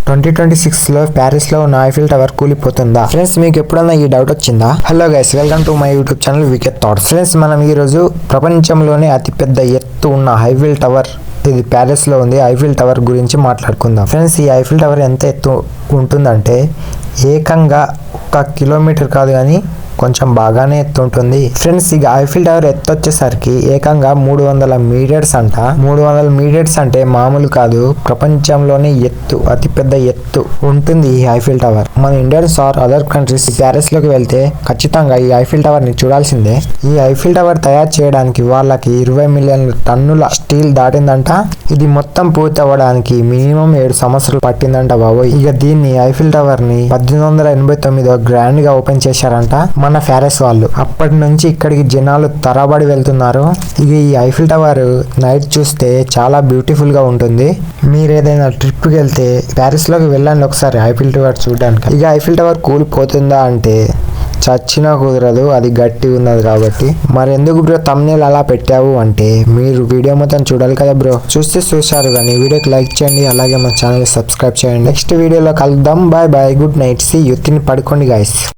2026లో Paris లో ఉన్న Eiffel tower కూలిపోతుందా? Friends, మీకు ఎప్పుడన్నా ఈ డౌట్ వచ్చిందా? Hello guys, welcome to my YouTube channel wicket thoughts. Friends, మనం ఈ రోజు ప్రపంచంలోనే అతిపెద్ద ఎత్తు ఉన్న ఐఫిల్ టవర్, ఇది ప్యారిస్ లో ఉంది, ఐఫిల్ టవర్ గురించి మాట్లాడుకుందాం. ఫ్రెండ్స్, ఈ ఐఫిల్ టవర్ ఎంత ఎత్తు ఉంటుందంటే ఏకంగా 1 కిలోమీటర్ కాదు కానీ కొంచెం బాగానే ఎత్తు ఉంటుంది. ఫ్రెండ్స్, ఇక ఐఫిల్ టవర్ ఎత్తు వచ్చేసరికి ఏకంగా 300 మీటర్స్ అంట. 300 మీటర్స్ అంటే మామూలు కాదు. ప్రపంచంలోనే అతిపెద్ద ఎత్తు ఉంటుంది ఈ ఐఫిల్ టవర్. మన Indians are other countries Paris లోకి వెళ్తే ఖచ్చితంగా ఈ ఐఫిల్ టవర్ ని చూడాల్సిందే. ఈ ఐఫిల్ టవర్ తయారు చేయడానికి వాళ్ళకి 20 మిలియన్ టన్నుల స్టీల్ దాటిందంట. ఇది మొత్తం పూర్తి అవ్వడానికి మినిమం 7 సంవత్సరాలు పట్టిందంట బాబోయ్. ఇక దీన్ని ఐఫిల్ టవర్ ని 1889 గ్రాండ్ గా ఓపెన్ చేశారంట మన ప్యారిస్ వాళ్ళు. అప్పటి నుంచి ఇక్కడికి జనాలు తరబడి వెళ్తున్నారు. ఇక ఈ ఐఫిల్ టవర్ నైట్ చూస్తే చాలా బ్యూటిఫుల్ గా ఉంటుంది. మీరు ఏదైనా ట్రిప్ కి వెళ్తే ప్యారిస్ లోకి వెళ్ళండి ఒకసారి ఐఫిల్ టవర్ చూడడానికి. ఇక ఐఫిల్ టవర్ కూలిపోతుందా అంటే చచ్చినా కుదరదు, అది గట్టి ఉన్నది కాబట్టి. మరి ఎందుకు బ్రో థంబ్నెయిల్ అలా పెట్టావు అంటే, మీరు వీడియో మొత్తం చూడాలి కదా బ్రో. చూశారు కానీ వీడియోకి లైక్ చేయండి, అలాగే మన ఛానల్ సబ్స్క్రైబ్ చేయండి. నెక్స్ట్ వీడియోలో కలుద్దాం. Bye bye, good night, see you. తిని పడుకోండి గైస్.